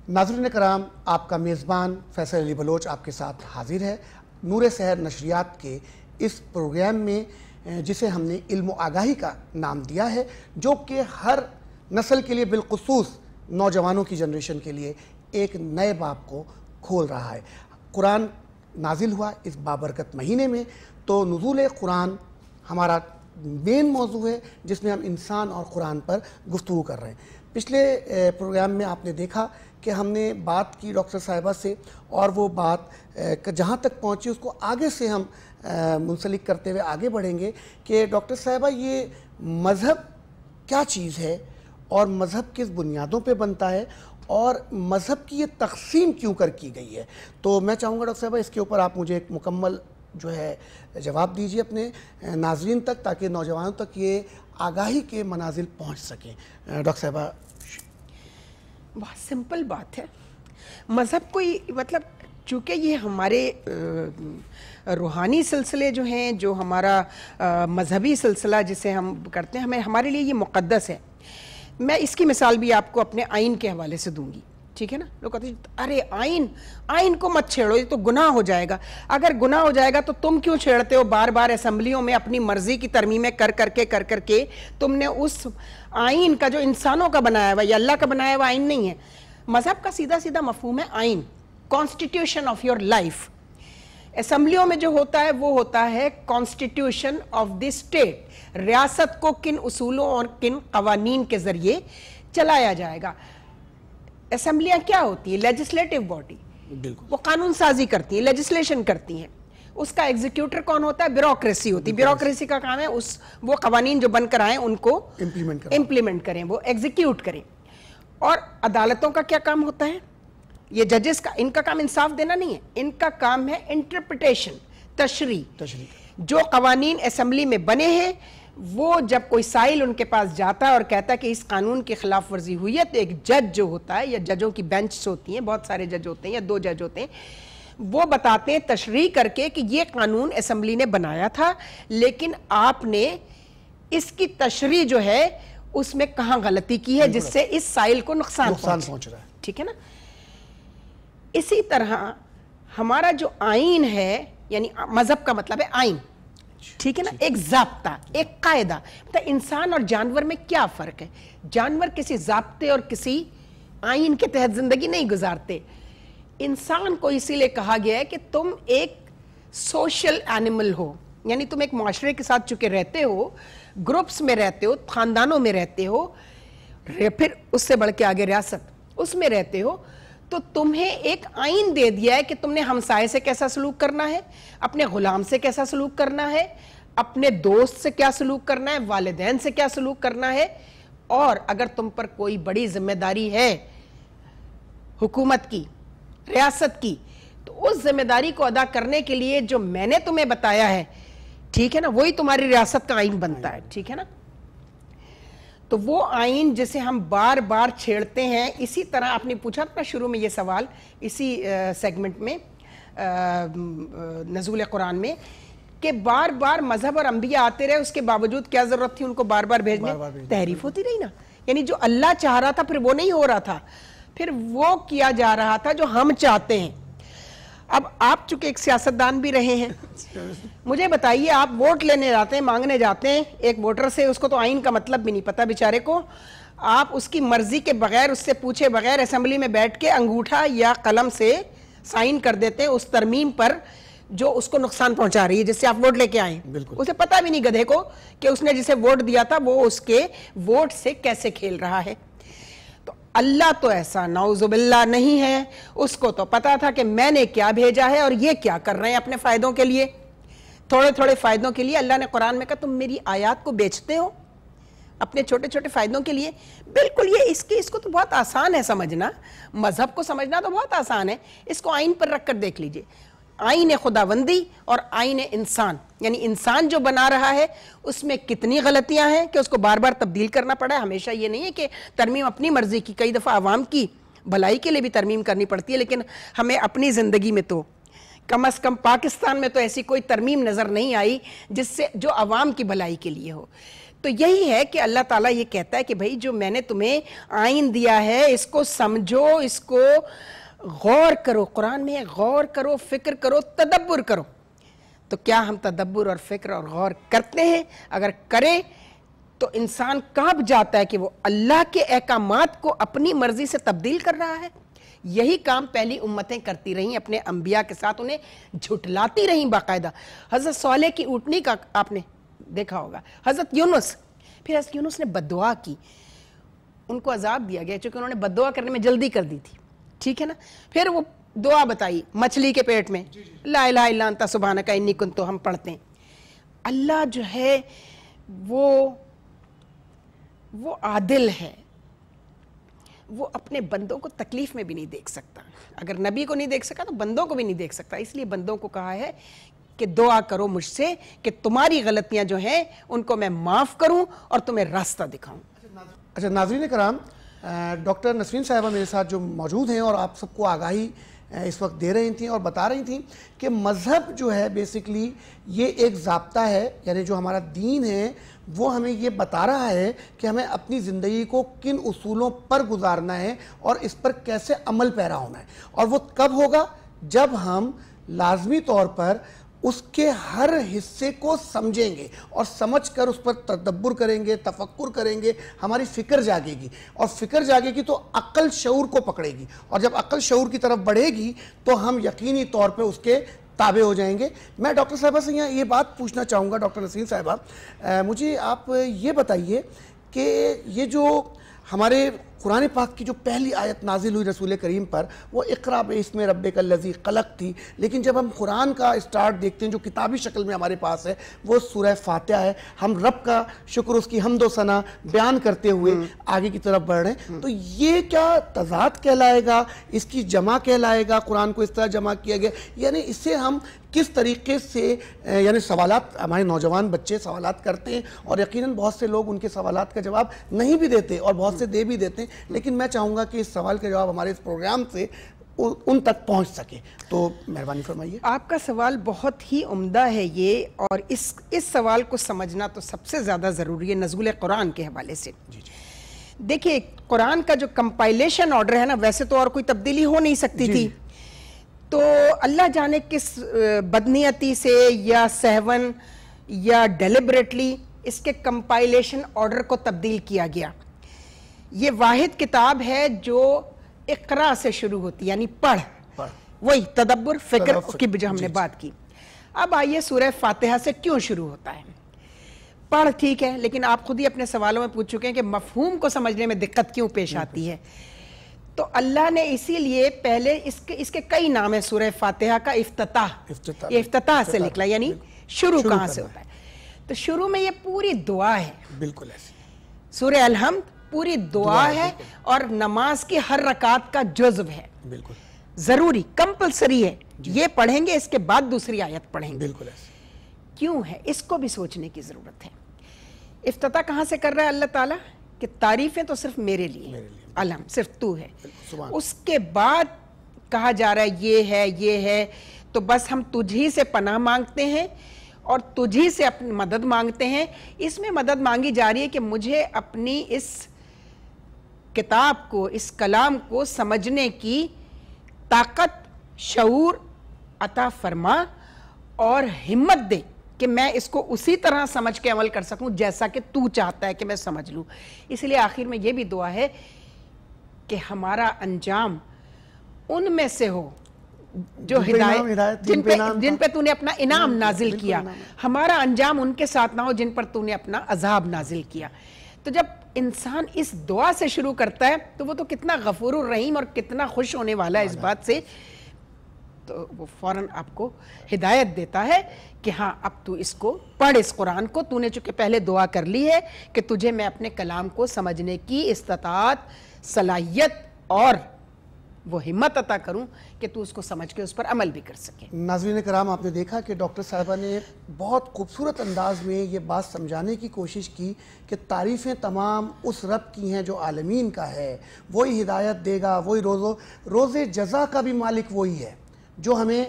ناظرین کرام، آپ کا میزبان فیصل علی بلوچ آپ کے ساتھ حاضر ہے نور سحر نشریات کے اس پروگرام میں، جسے ہم نے علم و آگاہی کا نام دیا ہے، جو کہ ہر نسل کے لیے بالخصوص نوجوانوں کی جنریشن کے لیے ایک نئے باب کو کھول رہا ہے۔ قرآن نازل ہوا اس بابرکت مہینے میں، تو نزول قرآن ہمارا مین موضوع ہے جس میں ہم انسان اور قرآن پر گفتگو کر رہے ہیں۔ پچھلے پروگرام میں آپ نے دیکھا کہ ہم نے بات کی ڈاکٹر صاحبہ سے، اور وہ بات جہاں تک پہنچی اس کو آگے سے ہم منسلک کرتے ہوئے آگے بڑھیں گے کہ ڈاکٹر صاحبہ یہ مذہب کیا چیز ہے اور مذہب کس بنیادوں پہ بنتا ہے اور مذہب کی یہ تقسیم کیوں کر کی گئی ہے۔ تو میں چاہوں گا ڈاکٹر صاحبہ اس کے اوپر آپ مجھے ایک مکمل جو ہے جواب دیجیے اپنے ناظرین تک، تاکہ نوجوانوں تک یہ آگاہی کے منازل پہنچ سکیں۔ ڈاکٹر صاحبہ، بہت سمپل بات ہے۔ مذہب کوئی مطلب، چونکہ یہ ہمارے روحانی سلسلے جو ہیں، جو ہمارا مذہبی سلسلہ جسے ہم کرتے ہیں، ہمارے لیے یہ مقدس ہے۔ میں اس کی مثال بھی آپ کو اپنے آئین کے حوالے سے دوں گی، ٹھیک ہے نا؟ لوگ کہتے ہیں ارے آئین کو مت چھیڑو، یہ تو گناہ ہو جائے گا۔ اگر گناہ ہو جائے گا تو تم کیوں چھیڑتے ہو؟ بار بار اسمبلیوں میں اپنی مرضی کی ترمیمیں کر کر کے تم نے اس آئین کا جو انسانوں کا بنایا ہوا یا اللہ کا بنایا ہوا آئین نہیں ہے۔ مذہب کا سیدھا سیدھا مفہوم ہے آئین، کانسٹیٹیوشن آف یور لائف۔ اسمبلیوں میں جو ہوتا ہے وہ ہوتا ہے کانسٹیٹیوشن آف دی اسٹیٹ، ریاست کو کن اصولوں اور کن قوانین کے ذریعے چلایا جائے گا۔ اسمبلیاں کیا ہوتی ہیں؟ لیجسلیٹو باڈی، وہ قانون سازی کرتی ہیں، لیجسلیشن کرتی ہیں۔ اس کا ایگزیکیوٹر کون ہوتا ہے؟ بیوروکریسی ہوتی ہے۔ بیوروکریسی کا کام ہے وہ قوانین جو بن کر آئیں ان کو امپلیمنٹ کریں، وہ ایگزیکیوٹ کریں۔ اور عدالتوں کا کیا کام ہوتا ہے؟ یہ ججز کا، ان کا کام انصاف دینا نہیں ہے، ان کا کام ہے انٹرپریٹیشن، تشریح۔ جو قوانین اسمبلی میں بنے ہیں وہ جب کوئی سائل ان کے پاس جاتا ہے اور کہتا ہے کہ اس قانون کی خلاف ورزی ہوئی ہے، تو ایک جج جو ہوتا ہے، یا ججوں کی بینچ ہوتی ہیں، بہت سارے جج ہوتے ہیں یا 2 جج ہوتے ہیں، وہ بتاتے ہیں تشریح کر کے کہ یہ قانون اسمبلی نے بنایا تھا، لیکن آپ نے اس کی تشریح جو ہے اس میں کہاں غلطی کی ہے جس سے اس سائل کو نقصان پہنچ رہا ہے، ٹھیک ہے نا؟ اسی طرح ہمارا جو آئین ہے، یعنی مذہب کا مطلب ہے آئین، ٹھیک ہے نا؟ ایک ضابطہ، ایک قاعدہ۔ تو انسان اور جانور میں کیا فرق ہے؟ جانور کسی ضابطے اور کسی آئین کے تحت زندگی نہیں گزارتے۔ انسان کو اسی لیے کہا گیا ہے کہ تم ایک سوشل اینیمل ہو، یعنی تم ایک معاشرے کے ساتھ چکے رہتے ہو، گروپس میں رہتے ہو، خاندانوں میں رہتے ہو، پھر اس سے بڑھ کے آگے ریاست، اس میں رہتے ہو، تو تمہیں ایک آئین دے دیا ہے کہ تم نے ہمسائے سے کیسا سلوک کرنا ہے، اپنے غلام سے کیسا سلوک کرنا ہے، اپنے دوست سے کیا سلوک کرنا ہے، والدین سے کیا سلوک کرنا ہے۔ اور اگر تم پر کوئی بڑی ذمہ داری ہے حکومت کی، ریاست کی، تو اس ذمہ داری کو ادا کرنے کے لیے جو میں نے تمہیں بتایا ہے، ٹھیک ہے نا، وہی تمہاری ریاست کا آئین بنتا ہے، ٹھیک ہے نا؟ تو وہ آئین جسے ہم بار بار چھیڑتے ہیں، اسی طرح آپ نے پوچھا تھا شروع میں یہ سوال، اسی سیگمنٹ میں نزول قرآن میں، کہ بار بار مذہب اور انبیاء آتے رہے، اس کے باوجود کیا ضرورت تھی ان کو بار بار بھیجنے؟ تحریف ہوتی رہی نا، یعنی جو اللہ چاہ رہا تھا پھر وہ نہیں ہو رہا تھا، پھر وہ کیا جا رہا تھا جو ہم چاہتے ہیں۔ اب آپ چونکہ ایک سیاستدان بھی رہے ہیں، مجھے بتائیے، آپ ووٹ لینے جاتے ہیں، مانگنے جاتے ہیں ایک ووٹر سے، اس کو تو آئین کا مطلب بھی نہیں پتا بیچارے کو، آپ اس کی مرضی کے بغیر، اس سے پوچھے بغیر اسمبلی میں بیٹھ کے انگوٹھا یا قلم سے سائن کر دیتے ہیں اس ترمیم پر جو اس کو نقصان پہنچا رہی ہے، جس سے آپ ووٹ لے کے آئیں۔ اسے پتا بھی نہیں گدھے کو کہ اس نے جسے ووٹ دیا تھا وہ اس کے ووٹ سے کیسے کھیل رہا ہے۔ اللہ تو ایسا نعوذ باللہ نہیں ہے، اس کو تو پتا تھا کہ میں نے کیا بھیجا ہے اور یہ کیا کر رہے ہیں اپنے فائدوں کے لیے، تھوڑے تھوڑے فائدوں کے لیے۔ اللہ نے قرآن میں کہا تم میری آیات کو بیچتے ہو اپنے چھوٹے چھوٹے فائدوں کے لیے۔ بالکل یہ اس کو تو بہت آسان ہے سمجھنا، مذہب کو سمجھنا تو بہت آسان ہے، اس کو آئین پر رکھ کر دیکھ لیجئے۔ آئین خداوندی اور آئین انسان، یعنی انسان جو بنا رہا ہے اس میں کتنی غلطیاں ہیں کہ اس کو بار بار تبدیل کرنا پڑا ہے۔ ہمیشہ یہ نہیں ہے کہ ترمیم اپنی مرضی کی، کئی دفعہ عوام کی بھلائی کے لیے بھی ترمیم کرنی پڑتی ہے، لیکن ہمیں اپنی زندگی میں تو کم از کم پاکستان میں تو ایسی کوئی ترمیم نظر نہیں آئی جس سے جو عوام کی بھلائی کے لیے ہو۔ تو یہی ہے کہ اللہ تعالیٰ یہ کہتا ہے کہ بھئی جو میں نے تمہیں آئین دیا ہے اس کو سمجھو، اس کو غور کرو. قرآن میں غور کرو، فکر کرو، تدبر کرو. تو کیا ہم تدبر اور فکر اور غور کرتے ہیں؟ اگر کریں تو انسان کانپ جاتا ہے کہ وہ اللہ کے احکامات کو اپنی مرضی سے تبدیل کر رہا ہے. یہی کام پہلی امتیں کرتی رہیں اپنے انبیاء کے ساتھ، انہیں جھٹلاتی رہیں باقاعدہ. حضرت صالح کی اونٹنی کا آپ نے دیکھا ہوگا، حضرت یونس، پھر حضرت یونس نے بد دعا کی، ان کو عذاب دیا گیا چونکہ انہوں نے بد دعا کرنے میں جلدی کر دی تھی. ٹھیک ہے نا. پھر وہ دعا بتائی مچھلی کے پیٹ میں، لا الہ الا انت سبحانک انی کنت، ہم پڑھتے ہیں. اللہ جو ہے وہ عادل ہے، وہ اپنے بندوں کو تکلیف میں بھی نہیں دیکھ سکتا. اگر نبی کو نہیں دیکھ سکا تو بندوں کو بھی نہیں دیکھ سکتا. اس لیے بندوں کو کہا ہے کہ دعا کرو مجھ سے کہ تمہاری غلطیاں جو ہیں ان کو میں معاف کروں اور تمہیں راستہ دکھاؤں. اچھا ناظرین کرام، ڈاکٹر نسرین صاحبہ میرے ساتھ جو موجود ہیں اور آپ سب کو آگاہی اس وقت دے رہی تھیں اور بتا رہی تھیں کہ مذہب جو ہے بیسیکلی یہ ایک ضابطہ ہے، یعنی جو ہمارا دین ہے وہ ہمیں یہ بتا رہا ہے کہ ہمیں اپنی زندگی کو کن اصولوں پر گزارنا ہے اور اس پر کیسے عمل پیرا ہونا ہے. اور وہ کب ہوگا؟ جب ہم لازمی طور پر اس کے ہر حصے کو سمجھیں گے اور سمجھ کر اس پر تدبر کریں گے، تفکر کریں گے، ہماری فکر جاگے گی. اور فکر جاگے گی تو عقل شعور کو پکڑے گی، اور جب عقل شعور کی طرف بڑھے گی تو ہم یقینی طور پہ اس کے تابع ہو جائیں گے. میں ڈاکٹر صاحبہ سے یہاں یہ بات پوچھنا چاہوں گا، ڈاکٹر نسرین صاحبہ مجھے آپ یہ بتائیے کہ یہ جو ہمارے قرآن پاک کی جو پہلی آیت نازل ہوئی رسول کریم پر وہ اقرا باسم ربک الذی خلق تھی، لیکن جب ہم قرآن کا اسٹارٹ دیکھتے ہیں جو کتابی شکل میں ہمارے پاس ہے وہ سورہ فاتحہ ہے. ہم رب کا شکر، اس کی حمد و ثنا بیان کرتے ہوئے آگے کی طرف بڑھ رہے ہیں. تو یہ کیا تضاد کہلائے گا، اس کی جمع کہلائے گا؟ قرآن کو اس طرح جمع کیا گیا، یعنی اس سے ہم کس طریقے سے یعنی سوالات ہمارے نوجوان بچے سوالات کرتے ہیں اور یقیناً بہت سے لوگ ان کے سوالات کا جواب نہیں بھی دیتے اور بہت سے دے بھی دیتے ہیں، لیکن میں چاہوں گا کہ اس سوال کا جواب ہمارے اس پروگرام سے ان تک پہنچ سکے. تو مہربانی فرمائیے. آپ کا سوال بہت ہی عمدہ ہے یہ، اور اس سوال کو سمجھنا تو سب سے زیادہ ضروری ہے نزول قرآن کے حوالے سے. دیکھیے قرآن کا جو کمپائلیشن آرڈر ہے نا، ویسے تو اور کوئی تبدیلی ہو نہیں سکتی تھی، تو اللہ جانے کس بدنیتی سے یا سہون یا ڈیلیبریٹلی اس کے کمپائلیشن آرڈر کو تبدیل کیا گیا. یہ واحد کتاب ہے جو اقرا سے شروع ہوتی، یعنی پڑھ، وہی تدبر فکر کی جو ہم نے بات کی. اب آئیے سورہ فاتحہ سے کیوں شروع ہوتا ہے؟ پڑھ ٹھیک ہے، لیکن آپ خود ہی اپنے سوالوں میں پوچھ چکے ہیں کہ مفہوم کو سمجھنے میں دقت کیوں پیش آتی ہے. تو اللہ نے اسی لیے پہلے اس کے کئی نام ہیں. سورہ فاتحہ کا افتتاح، یہ افتتاح سے نکلا، یعنی شروع کہاں سے ہوتا ہے. تو شروع میں یہ پوری دعا ہے، بالکل ایسے. سورہ الحمد پوری دعا ہے اور نماز کی ہر رکعت کا جزو ہے، بالکل ضروری، کمپلسری ہے. یہ پڑھیں گے، اس کے بعد دوسری آیت پڑھیں گے. بالکل ایسے. کیوں ہے؟ اس کو بھی سوچنے کی ضرورت ہے. افتتاح کہاں سے کر رہا ہے اللہ تعالیٰ؟ کہ تعریفیں تو صرف میرے لیے، الحمد صرف تو ہے. اس کے بعد کہا جا رہا ہے یہ ہے، تو بس ہم تجھی سے پناہ مانگتے ہیں اور تجھی سے اپنی مدد مانگتے ہیں. اس میں مدد مانگی جا رہی ہے کہ مجھے اپنی اس کتاب کو، اس کلام کو سمجھنے کی طاقت، شعور عطا فرما اور ہمت دے کہ میں اس کو اسی طرح سمجھ کے عمل کر سکوں جیسا کہ تو چاہتا ہے کہ میں سمجھ لوں. اس لیے آخر میں یہ بھی دعا ہے کہ ہمارا انجام ان میں سے ہو جو ہدایت، جن پہ تو نے اپنا انعام نازل کیا. ہمارا انجام ان کے ساتھ نہ ہو جن پر تو نے اپنا عذاب نازل کیا. تو جب انسان اس دعا سے شروع کرتا ہے تو وہ تو کتنا غفور الرحیم اور کتنا خوش ہونے والا ہے اس بات سے، تو وہ فوراً آپ کو ہدایت دیتا ہے کہ ہاں اب تو اس کو پڑھ، اس قرآن کو. تو نے چونکہ پہلے دعا کر لی ہے کہ تجھے میں اپنے کلام کو سمجھنے کی استطاعت، صلاحیت اور وہ ہمت عطا کروں کہ تو اس کو سمجھ کے اس پر عمل بھی کر سکے. ناظرین کرام، آپ نے دیکھا کہ ڈاکٹر صاحبہ نے بہت خوبصورت انداز میں یہ بات سمجھانے کی کوشش کی کہ تعریفیں تمام اس رب کی ہیں جو عالمین کا ہے. وہی ہدایت دے گا، وہی روز جزا کا بھی مالک وہی ہے جو ہمیں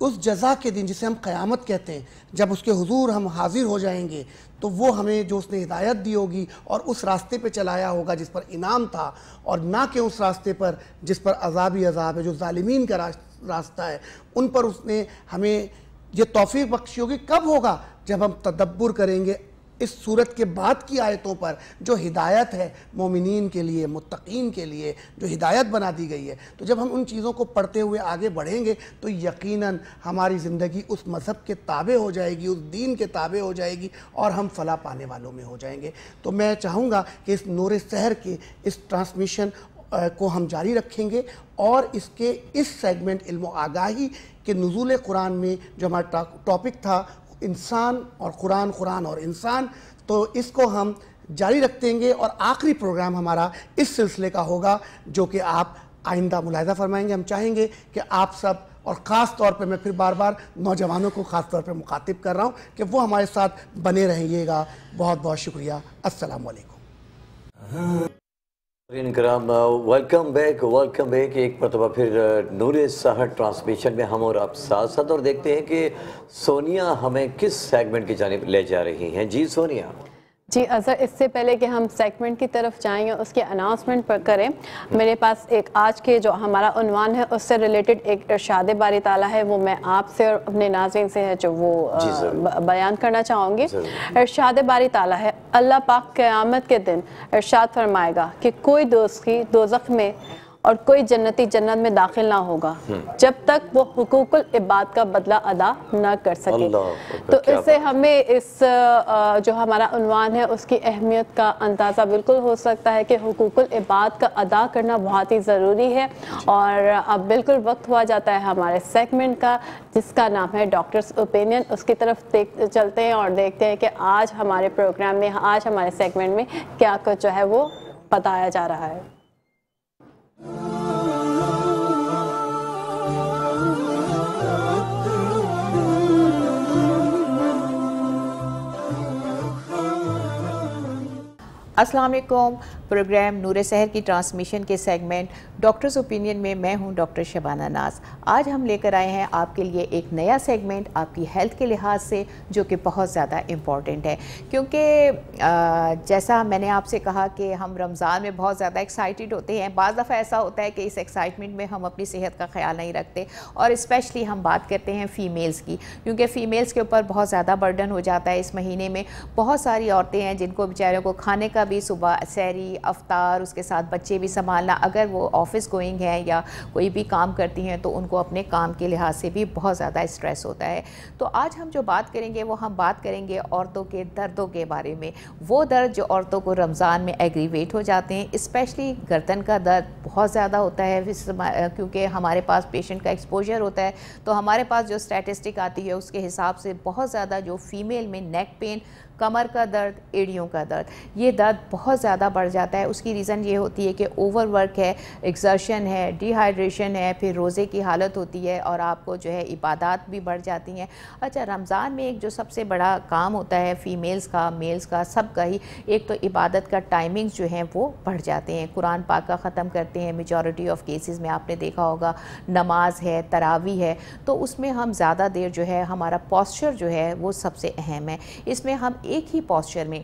اس جزا کے دن جسے ہم قیامت کہتے ہیں، جب اس کے حضور ہم حاضر ہو جائیں گے تو وہ ہمیں جو اس نے ہدایت دی ہوگی اور اس راستے پہ چلایا ہوگا جس پر انعام تھا، اور نہ کہ اس راستے پر جس پر عذاب ہی عذاب ہے، جو ظالمین کا راستہ ہے، ان پر اس نے ہمیں یہ توفیق بخشی ہوگی۔ کب ہوگا؟ جب ہم تدبر کریں گے اس صورت کے بعد کی آیتوں پر جو ہدایت ہے مومنین کے لیے، متقین کے لیے جو ہدایت بنا دی گئی ہے۔ تو جب ہم ان چیزوں کو پڑھتے ہوئے آگے بڑھیں گے تو یقیناً ہماری زندگی اس مذہب کے تابع ہو جائے گی، اس دین کے تابع ہو جائے گی، اور ہم فلاح پانے والوں میں ہو جائیں گے۔ تو میں چاہوں گا کہ اس نور سحر کے اس ٹرانسمیشن کو ہم جاری رکھیں گے، اور اس کے اس سیگمنٹ علم و آگاہی کے نزول قرآن میں جو ہمارا ٹاپک تھا انسان اور قرآن، قرآن اور انسان، تو اس کو ہم جاری رکھیں گے، اور آخری پروگرام ہمارا اس سلسلے کا ہوگا جو کہ آپ آئندہ ملاحظہ فرمائیں گے۔ ہم چاہیں گے کہ آپ سب، اور خاص طور پہ میں پھر بار بار نوجوانوں کو خاص طور پہ مخاطب کر رہا ہوں کہ وہ ہمارے ساتھ بنے رہیں گا۔ بہت بہت شکریہ۔ السلام علیکم۔ کرام ویلکم بیک ایک مرتبہ پھر نور سحر ٹرانسمیشن میں ہم اور آپ ساتھ اور دیکھتے ہیں کہ سونیا ہمیں کس سیگمنٹ کی جانب لے جا رہی ہیں۔ جی سونیا۔ جی اظہر، اس سے پہلے کہ ہم سیگمنٹ کی طرف جائیں گے اس کے اناؤنسمنٹ پر کریں، میرے پاس ایک آج کے جو ہمارا عنوان ہے اس سے ریلیٹڈ ایک ارشاد باری تعالیٰ ہے، وہ میں آپ سے اور اپنے ناظرین سے ہے جو وہ بیان کرنا چاہوں گی۔ ارشاد باری تعالیٰ ہے، اللہ پاک قیامت کے دن ارشاد فرمائے گا کہ کوئی دوزخی دوزخ میں اور کوئی جنتی جنت میں داخل نہ ہوگا جب تک وہ حقوق العباد کا بدلہ ادا نہ کر سکے۔ تو اس سے ہمیں اس جو ہمارا عنوان ہے اس کی اہمیت کا اندازہ بالکل ہو سکتا ہے کہ حقوق العباد کا ادا کرنا بہت ہی ضروری ہے۔ اور اب بالکل وقت ہوا جاتا ہے ہمارے سیگمنٹ کا جس کا نام ہے ڈاکٹرز اوپینین۔ اس کی طرف چلتے ہیں اور دیکھتے ہیں کہ آج ہمارے پروگرام میں، آج ہمارے سیگمنٹ میں کیا کچھ جو ہے وہ بتایا جا رہا ہے۔ السلام علیکم۔ پروگرام نور سحر کی ٹرانسمیشن کے سیگمنٹ ڈاکٹرز اوپینین میں میں ہوں ڈاکٹر شبانہ ناز۔ آج ہم لے کر آئے ہیں آپ کے لیے ایک نیا سیگمنٹ آپ کی ہیلتھ کے لحاظ سے جو کہ بہت زیادہ امپورٹنٹ ہے، کیونکہ جیسا میں نے آپ سے کہا کہ ہم رمضان میں بہت زیادہ ایکسائٹیڈ ہوتے ہیں۔ بعض دفعہ ایسا ہوتا ہے کہ اس ایکسائٹمنٹ میں ہم اپنی صحت کا خیال نہیں رکھتے، اور اسپیشلی ہم بات کرتے ہیں فیمیلز کی، کیونکہ فیمیلز کے اوپر بہت زیادہ برڈن ہو جاتا ہے اس مہینے میں۔ بہت ساری عورتیں ہیں جن کو بیچاروں کو کھانے کا بھی، صبح سحری، افطار، اس کے ساتھ بچے بھی سنبھالنا، اگر وہ آفس گوئنگ ہیں یا کوئی بھی کام کرتی ہیں تو ان کو اپنے کام کے لحاظ سے بھی بہت زیادہ اسٹریس ہوتا ہے۔ تو آج ہم جو بات کریں گے وہ ہم بات کریں گے عورتوں کے دردوں کے بارے میں، وہ درد جو عورتوں کو رمضان میں ایگریویٹ ہو جاتے ہیں، اسپیشلی گردن کا درد بہت زیادہ ہوتا ہے کیونکہ ہمارے پاس پیشنٹ کا ایکسپوجر ہوتا ہے۔ تو ہمارے پاس جو اسٹیٹسٹک آتی ہے اس کے حساب سے بہت زیادہ جو فیمیل میں نیک پین، کمر کا درد، ایڑیوں کا درد، یہ درد بہت زیادہ بڑھ جاتا ہے۔ اس کی ریزن یہ ہوتی ہے کہ اوور ورک ہے، ایگزرشن ہے، ڈی ہائیڈریشن ہے، پھر روزے کی حالت ہوتی ہے، اور آپ کو جو ہے عبادات بھی بڑھ جاتی ہیں۔ اچھا، رمضان میں ایک جو سب سے بڑا کام ہوتا ہے فیمیلز کا، میلز کا، سب کا ہی، ایک تو عبادت کا ٹائمنگز جو ہیں وہ بڑھ جاتے ہیں۔ قرآن پاک کا ختم کرتے ہیں میجورٹی آف کیسز میں، آپ نے دیکھا ہوگا نماز ہے، تراویح ہے، تو اس میں ہم زیادہ دیر جو ہے ہمارا پوسچر جو ہے وہ سب سے اہم ہے۔ اس میں ہم ایک ہی پوسچر میں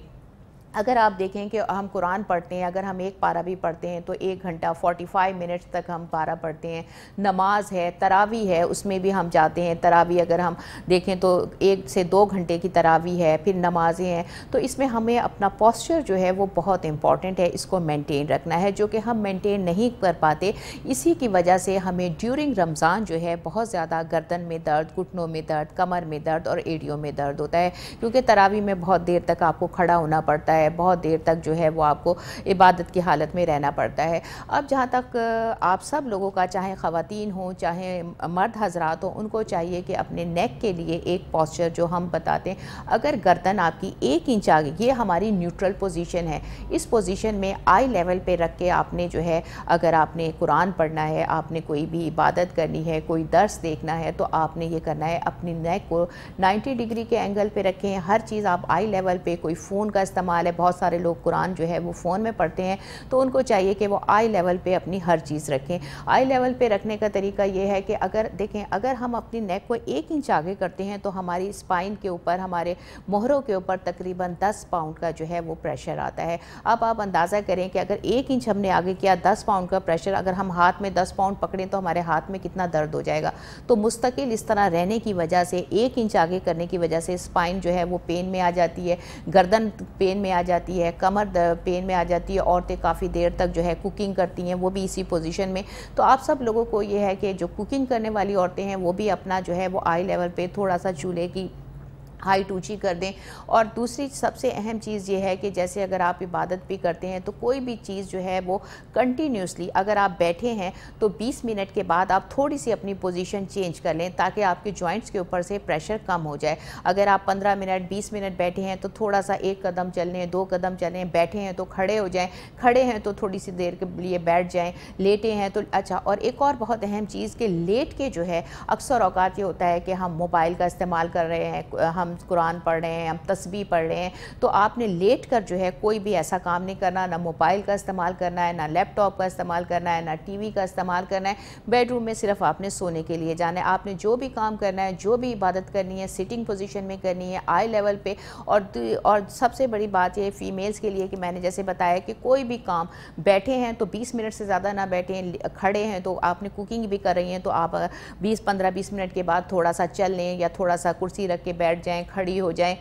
اگر آپ دیکھیں کہ ہم قرآن پڑھتے ہیں، اگر ہم ایک پارہ بھی پڑھتے ہیں تو 1 گھنٹہ 45 منٹ تک ہم پارہ پڑھتے ہیں۔ نماز ہے، تراویح ہے، اس میں بھی ہم جاتے ہیں۔ تراویح اگر ہم دیکھیں تو 1 سے 2 گھنٹے کی تراویح ہے، پھر نمازیں ہیں۔ تو اس میں ہمیں اپنا پوسچر جو ہے وہ بہت امپورٹنٹ ہے، اس کو مینٹین رکھنا ہے، جو کہ ہم مینٹین نہیں کر پاتے۔ اسی کی وجہ سے ہمیں ڈیورنگ رمضان جو ہے بہت زیادہ گردن میں درد، گھٹنوں میں درد، کمر میں درد اور ایڑیوں میں درد ہوتا ہے، کیونکہ تراویح میں بہت دیر تک آپ کو کھڑا ہونا پڑتا ہے، بہت دیر تک جو ہے وہ آپ کو عبادت کی حالت میں رہنا پڑتا ہے۔ اب جہاں تک آپ سب لوگوں کا، چاہے خواتین ہوں چاہے مرد حضرات ہوں، ان کو چاہیے کہ اپنے نیک کے لیے ایک پوسچر جو ہم بتاتے ہیں، اگر گردن آپ کی 1 انچ آگے، یہ ہماری نیوٹرل پوزیشن ہے، اس پوزیشن میں آئی لیول پہ رکھ کے آپ نے جو ہے، اگر آپ نے قرآن پڑھنا ہے، آپ نے کوئی بھی عبادت کرنی ہے، کوئی درس دیکھنا ہے، تو آپ نے یہ کرنا ہے، اپنی نیک کو 90 ڈگری کے اینگل پہ رکھیں۔ ہر چیز آپ آئی لیول پہ، کوئی فون کا استعمال ہے، ہے بہت سارے لوگ قرآن جو ہے وہ فون میں پڑھتے ہیں، تو ان کو چاہیے کہ وہ آئی لیول پہ اپنی ہر چیز رکھیں۔ آئی لیول پہ رکھنے کا طریقہ یہ ہے کہ اگر دیکھیں اگر ہم اپنی نیک کو 1 انچ آگے کرتے ہیں تو ہماری اسپائن کے اوپر، ہمارے مہروں کے اوپر تقریباً 10 پاؤنڈ کا جو ہے وہ پریشر آتا ہے۔ اب آپ اندازہ کریں کہ اگر 1 انچ ہم نے آگے کیا 10 پاؤنڈ کا پریشر، اگر ہم ہاتھ میں 10 پاؤنڈ پکڑیں تو ہمارے ہاتھ میں کتنا درد ہو جائے گا۔ تو مستقل اس طرح رہنے کی وجہ سے 1 انچ آگے کرنے کی وجہ سے اسپائن جو ہے وہ پین میں آ جاتی ہے، گردن پین میں آ جاتی ہے، کمر پین میں آ جاتی ہے۔ عورتیں کافی دیر تک جو ہے کوکنگ کرتی ہیں وہ بھی اسی پوزیشن میں۔ تو آپ سب لوگوں کو یہ ہے کہ جو کوکنگ کرنے والی عورتیں ہیں وہ بھی اپنا جو ہے وہ آئی لیول پہ تھوڑا سا چولہے کی ہائٹ اونچی کر دیں۔ اور دوسری سب سے اہم چیز یہ ہے کہ جیسے اگر آپ عبادت بھی کرتے ہیں تو کوئی بھی چیز جو ہے وہ کنٹینیوسلی، اگر آپ بیٹھے ہیں تو 20 منٹ کے بعد آپ تھوڑی سی اپنی پوزیشن چینج کر لیں تاکہ آپ کے جوائنٹس کے اوپر سے پریشر کم ہو جائے۔ اگر آپ 15 منٹ 20 منٹ بیٹھے ہیں تو تھوڑا سا 1 قدم چلیں، 2 قدم چلیں، بیٹھے ہیں تو کھڑے ہو جائیں، کھڑے ہیں تو تھوڑی سی دیر کے لیے بیٹھ جائیں، لیٹے ہیں تو اچھا۔ اور ایک اور بہت اہم چیز کہ لیٹ کے جو ہے اکثر اوقات یہ ہوتا ہے کہ ہم موبائل کا استعمال کر رہے ہیں، ہم قرآن پڑھ رہے ہیں، ہم تسبیح پڑھ رہے ہیں، تو آپ نے لیٹ کر جو ہے کوئی بھی ایسا کام نہیں کرنا، نہ موبائل کا استعمال کرنا ہے، نہ لیپ ٹاپ کا استعمال کرنا ہے، نہ ٹی وی کا استعمال کرنا ہے۔ بیڈ روم میں صرف آپ نے سونے کے لیے جانا ہے۔ آپ نے جو بھی کام کرنا ہے، جو بھی عبادت کرنی ہے، سٹنگ پوزیشن میں کرنی ہے، آئی لیول پہ۔ اور سب سے بڑی بات یہ فیمیلز کے لیے کہ میں نے جیسے بتایا کہ کوئی بھی کام بیٹھے ہیں تو 20 منٹ سے زیادہ نہ بیٹھیں، کھڑے ہیں تو آپ نے کوکنگ بھی کر رہی ہیں تو آپ 15-20 منٹ کے بعد تھوڑا سا چل لیں یا تھوڑا سا کرسی رکھ کے بیٹھ جائیں، کھڑی ہو جائیں۔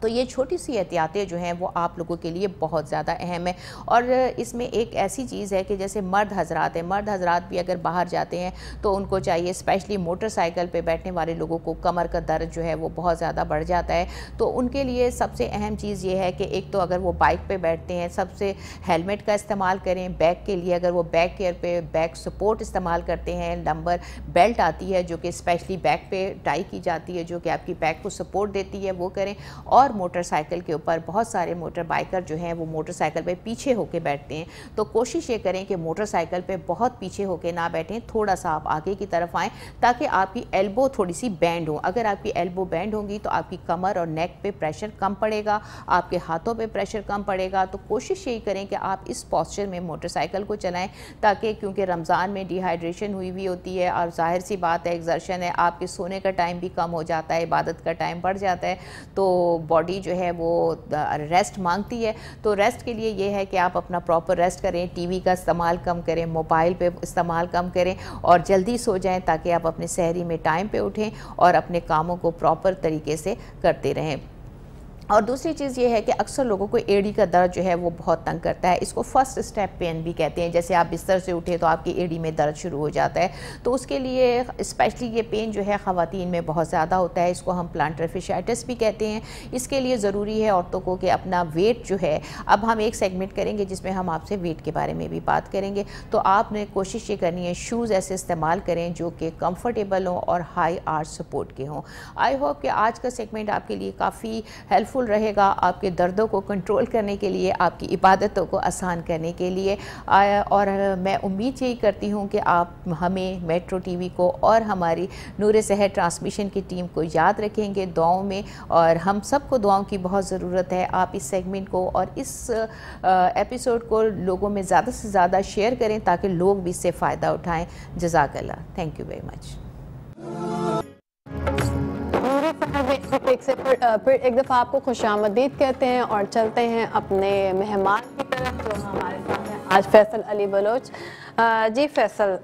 تو یہ چھوٹی سی احتیاطیں جو ہیں وہ آپ لوگوں کے لیے بہت زیادہ اہم ہے۔ اور اس میں ایک ایسی چیز ہے کہ جیسے مرد حضرات ہیں، مرد حضرات بھی اگر باہر جاتے ہیں تو ان کو چاہیے، اسپیشلی موٹر سائیکل پہ بیٹھنے والے لوگوں کو کمر کا درد جو ہے وہ بہت زیادہ بڑھ جاتا ہے، تو ان کے لیے سب سے اہم چیز یہ ہے کہ ایک تو اگر وہ بائک پہ بیٹھتے ہیں سب سے ہیلمٹ کا استعمال کریں۔ بیک کے لیے اگر وہ بیک کیئر پہ بیک سپورٹ استعمال کرتے ہیں، لمبر بیلٹ آتی ہے جو کہ اسپیشلی بیک پہ ٹائی کی جاتی ہے جو کہ آپ کی بیک کو سپورٹ دیتی ہے، وہ کریں۔ اور موٹر سائیکل کے اوپر بہت سارے موٹر بائیکر جو ہیں وہ موٹر سائیکل پہ پیچھے ہو کے بیٹھتے ہیں، تو کوشش یہ کریں کہ موٹر سائیکل پہ بہت پیچھے ہو کے نہ بیٹھیں، تھوڑا سا آپ آگے کی طرف آئیں تاکہ آپ کی ایلبو تھوڑی سی بینڈ ہو۔ اگر آپ کی ایلبو بینڈ ہوگی تو آپ کی کمر اور نیک پہ پریشر کم پڑے گا، آپ کے ہاتھوں پہ پریشر کم پڑے گا۔ تو کوشش یہی کریں کہ آپ اس پوسچر میں موٹر سائیکل کو چلائیں تاکہ، کیونکہ رمضان میں ڈی ہائیڈریشن ہوئی ہوتی ہے اور ظاہر سی بات ہے ایگزرشن ہے، آپ کے سونے کا ٹائم بھی کم ہو جاتا ہے، عبادت کا ٹائم بڑھ جاتا ہے، تو باڈی جو ہے وہ ریسٹ مانگتی ہے۔ تو ریسٹ کے لیے یہ ہے کہ آپ اپنا پراپر ریسٹ کریں، ٹی وی کا استعمال کم کریں، موبائل پہ استعمال کم کریں اور جلدی سو جائیں تاکہ آپ اپنے سحری میں ٹائم پہ اٹھیں اور اپنے کاموں کو پراپر طریقے سے کرتے رہیں۔ اور دوسری چیز یہ ہے کہ اکثر لوگوں کو ایڑی کا درد جو ہے وہ بہت تنگ کرتا ہے، اس کو فرسٹ اسٹیپ پین بھی کہتے ہیں۔ جیسے آپ بستر سے اٹھے تو آپ کی ایڑی میں درد شروع ہو جاتا ہے، تو اس کے لیے اسپیشلی یہ پین جو ہے خواتین میں بہت زیادہ ہوتا ہے، اس کو ہم پلانٹر فیشائٹس بھی کہتے ہیں۔ اس کے لیے ضروری ہے عورتوں کو کہ اپنا ویٹ جو ہے، اب ہم ایک سیگمنٹ کریں گے جس میں ہم آپ سے ویٹ کے بارے میں بھی بات کریں گے، تو آپ نے کوشش یہ کرنی ہے شوز ایسے استعمال کریں جو کہ کمفرٹیبل ہوں اور ہائی آرچ سپورٹ کے ہوں۔ آئی ہوپ کہ آج کا سیگمنٹ آپ کے لیے کافی ہیلپ فل رہے گا، آپ کے دردوں کو کنٹرول کرنے کے لیے، آپ کی عبادتوں کو آسان کرنے کے لیے، اور میں امید یہی کرتی ہوں کہ آپ ہمیں، میٹرو ٹی وی کو اور ہماری نور سحر ٹرانسمیشن کی ٹیم کو یاد رکھیں گے دعاؤں میں، اور ہم سب کو دعاؤں کی بہت ضرورت ہے۔ آپ اس سیگمنٹ کو اور اس ایپیسوڈ کو لوگوں میں زیادہ سے زیادہ شیئر کریں تاکہ لوگ بھی اس سے فائدہ اٹھائیں۔ جزاک اللہ، تھینک یو ویری مچ۔ پھر ایک دفعہ آپ کو خوش آمدید کہتے ہیں اور چلتے ہیں اپنے مہمان کی طرف جو ہمارے ساتھ ہیں آج، فیصل علی بلوچ۔ جی فیصل،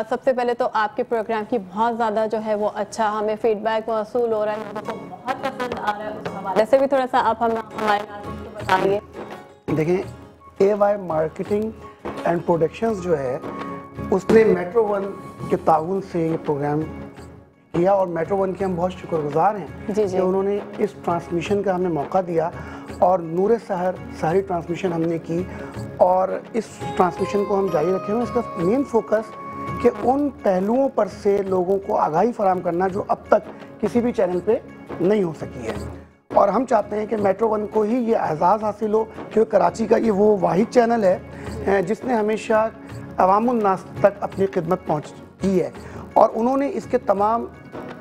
سب سے پہلے تو آپ کے پروگرام کی بہت زیادہ جو ہے وہ اچھا ہمیں فیڈ بیک موصول ہو رہا ہے، لوگوں کو بہت پسند آ رہا ہے، اس حوالے سے بھی تھوڑا سا آپ ہمارے ناظرین کو بتائیے۔ دیکھیں، اے وائی مارکیٹنگ اینڈ پروڈکشنز جو ہے اس نے میٹرو ون کے تعاون سے یہ پروگرام کیا، اور میٹرو ون کے ہم بہت شکر گزار ہیں کہ انہوں نے اس ٹرانسمیشن کا ہمیں موقع دیا، اور نور سحر سحری ٹرانسمیشن ہم نے کی، اور اس ٹرانسمیشن کو ہم جاری رکھے ہوئے۔ اس کا مین فوکس کہ ان پہلوؤں پر سے لوگوں کو آگاہی فراہم کرنا جو اب تک کسی بھی چینل پہ نہیں ہو سکی ہے، اور ہم چاہتے ہیں کہ میٹرو ون کو ہی یہ اعزاز حاصل ہو کہ کراچی کا یہ وہ واحد چینل ہے جس نے ہمیشہ عوام الناس تک اپنی خدمت پہنچ کی ہے، اور انہوں نے اس کے تمام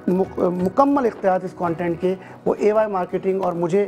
مکمل اختیارات اس کانٹینٹ کے وہ اے وائی مارکیٹنگ اور مجھے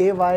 AY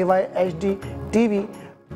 AY HD TV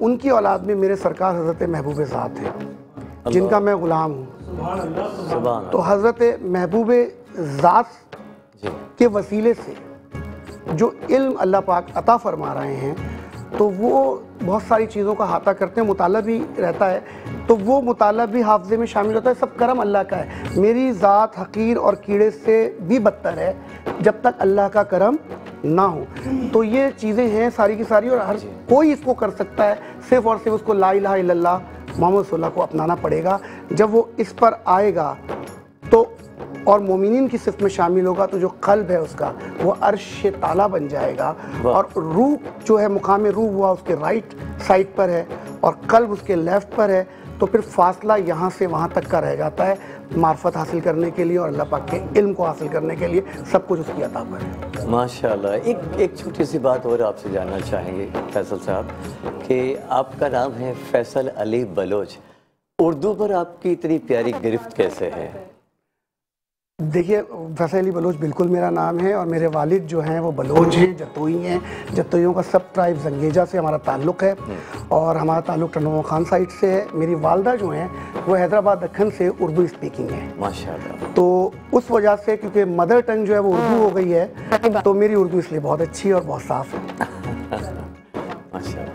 ان کی اولاد میں میرے سرکار حضرت محبوب ذات ہیں جن کا میں غلام ہوں. سبحان تو حضرت محبوب ذات کے وسیلے سے جو علم اللہ پاک عطا فرما رہے ہیں تو وہ بہت ساری چیزوں کا احاطہ کرتے ہیں, مطالعہ بھی رہتا ہے, تو وہ مطالعہ بھی حافظے میں شامل ہوتا ہے. سب کرم اللہ کا ہے. میری ذات حقیر اور کیڑے سے بھی بدتر ہے جب تک اللہ کا کرم نہ ہو. تو یہ چیزیں ہیں ساری کی ساری, اور ہر کوئی اس کو کر سکتا ہے. صرف اور صرف اس کو لا الہ الا اللہ محمد صلی اللہ کو اپنانا پڑے گا. جب وہ اس پر آئے گا تو اور مومنین کی صف میں شامل ہوگا تو جو قلب ہے اس کا وہ عرش تعالیٰ بن جائے گا, اور روح جو ہے مقام روح ہوا اس کے رائٹ سائڈ پر ہے اور قلب اس کے لیفٹ پر ہے. تو پھر فاصلہ یہاں سے وہاں تک کا رہ جاتا ہے معرفت حاصل کرنے کے لیے اور اللہ پاک کے علم کو حاصل کرنے کے لیے. سب کچھ اس کی عطا پر ہے. ماشاءاللہ. ایک چھوٹی سی بات اور آپ سے جاننا چاہیں گے فیصل صاحب کہ آپ کا نام ہے فیصل علی بلوچ, اردو پر آپ کی اتنی پیاری گرفت کیسے ہے؟ دیکھیے فیصل علی بلوچ بالکل میرا نام ہے, اور میرے والد جو ہیں وہ بلوچ ہیں, جتوئی ہیں. جتوئیوں کا سب ٹرائب زنگیجہ سے ہمارا تعلق ہے, اور ہمارا تعلق ٹنڈو خان سائٹ سے ہے. میری والدہ جو ہیں وہ حیدرآباد دکن سے اردو اسپیکنگ ہے. ماشاءاللہ. تو اس وجہ سے کیونکہ مدر ٹنگ جو ہے وہ اردو ہو گئی ہے تو میری اردو اس لیے بہت اچھی ہے اور بہت صاف ہے. ماشاءاللہ.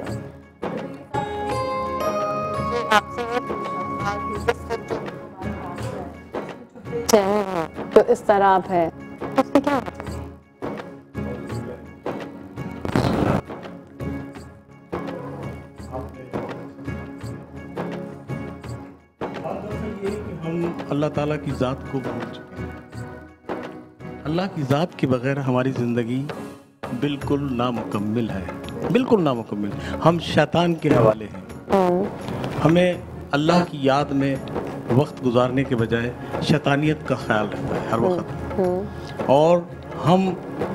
جو اضطراب ہے اس کی کیا ہم اللہ تعالیٰ کی ذات کو بھول چکے ہیں. اللہ کی ذات کے بغیر ہماری زندگی بالکل نامکمل ہے, بالکل نامکمل. ہم شیطان کے حوالے ہیں. ہمیں اللہ کی یاد میں وقت گزارنے کے بجائے شیطانیت کا خیال رہتا ہے ہر وقت, اور ہم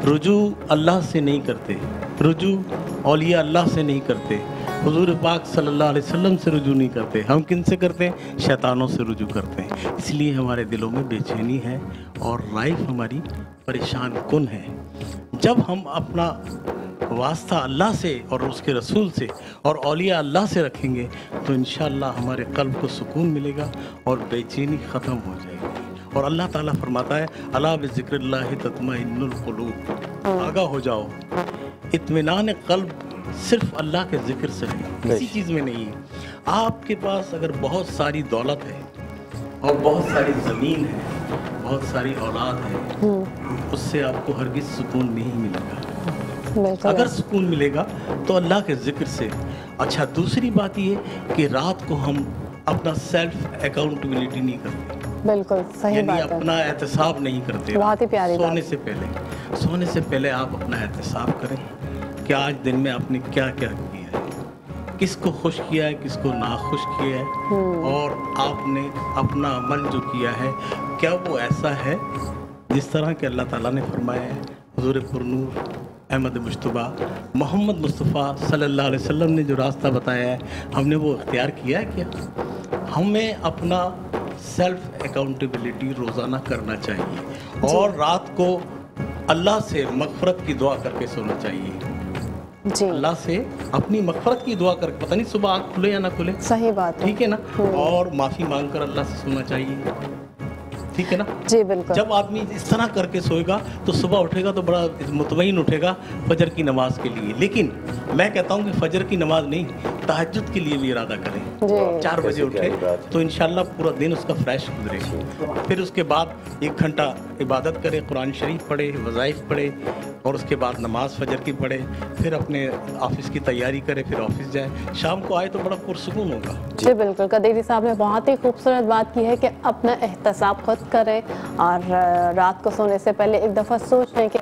رجوع اللہ سے نہیں کرتے, رجوع اولیاء اللہ سے نہیں کرتے, حضور پاک صلی اللہ علیہ وسلم سے رجوع نہیں کرتے. ہم کن سے کرتے ہیں؟ شیطانوں سے رجوع کرتے ہیں. اس لیے ہمارے دلوں میں بے چینی ہے اور لائف ہماری پریشان کن ہے. جب ہم اپنا واسطہ اللہ سے اور اس کے رسول سے اور اولیاء اللہ سے رکھیں گے تو انشاءاللہ ہمارے قلب کو سکون ملے گا اور بے چینی ختم ہو جائے گی. اور اللہ تعالیٰ فرماتا ہے الا بذکر اللہ تطمئن القلوب, آگاہ ہو جاؤ. اطمینان قلب صرف اللہ کے ذکر سے ہے, کسی چیز میں نہیں ہے. آپ کے پاس اگر بہت ساری دولت ہے اور بہت ساری زمین ہے, بہت ساری اولاد ہے, اس سے آپ کو ہرگز سکون نہیں ملے گا. اگر سکون ملے گا تو اللہ کے ذکر سے. اچھا, دوسری بات یہ کہ رات کو ہم اپنا سیلف اکاؤنٹیبلٹی نہیں کرتے, بالکل صحیح یعنی بات ہے, اپنا احتساب نہیں کرتے. بہت ہی پیاری بات. سونے سے پہلے آپ اپنا احتساب کریں کہ آج دن میں آپ نے کیا کیا کیا ہے, کس کو خوش کیا ہے, کس کو ناخوش کیا ہے, اور آپ نے اپنا عمل جو کیا ہے کیا وہ ایسا ہے جس طرح کہ اللہ تعالیٰ نے فرمایا ہے. حضور پرنور احمد مجتبیٰ محمد مصطفیٰ صلی اللہ علیہ وسلم نے جو راستہ بتایا ہے ہم نے وہ اختیار کیا ہے کیا؟ ہمیں اپنا سیلف اکاؤنٹیبلٹی روزانہ کرنا چاہیے, اور رات کو اللہ سے مغفرت کی دعا کر کے سونا چاہیے. جی, اللہ سے اپنی مغفرت کی دعا کر کے, پتہ نہیں صبح آنکھ کھلے یا نہ کھلے, صحیح بات ہے, ٹھیک ہے نا, اور معافی مانگ کر اللہ سے سونا چاہیے, ٹھیک ہے نا. جی بالکل. جب آدمی اس طرح کر کے سوئے گا تو صبح اٹھے گا تو بڑا مطمئن اٹھے گا فجر کی نماز کے لیے. لیکن میں کہتا ہوں کہ فجر کی نماز نہیں, تہجد کے لیے بھی ارادہ کریں. 4 بجے اٹھے تو انشاءاللہ پورا دن اس کا فریش گزرے. پھر اس کے بعد 1 گھنٹہ عبادت کرے, قرآن شریف پڑھے, وظائف پڑھے, اور اس کے بعد نماز فجر کی پڑھے, پھر اپنے آفس کی تیاری کرے, پھر آفس جائے, شام کو آئے تو بڑا پرسکون ہوگا. جی بالکل, قدیری صاحب نے بہت ہی خوبصورت بات کی ہے کہ اپنا احتساب خود کریں, اور رات کو سونے سے پہلے ایک دفعہ سوچ لیں کہ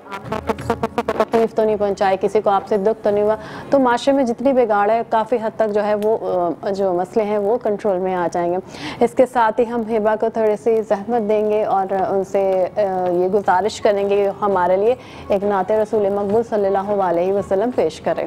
تکلیف تو نہیں پہنچائے, کسی کو آپ سے دکھ تو نہیں ہوا, تو معاشرے میں جتنی بگاڑ ہے کافی حد تک جو ہے وہ جو مسئلے ہیں وہ کنٹرول میں آ جائیں گے. اس کے ساتھ ہی ہم ہبا کو تھوڑی سی زحمت دیں گے اور ان سے یہ گزارش کریں گے کہ ہمارے لیے ایک نعت رسول مقبول صلی اللہ علیہ وسلم پیش کریں.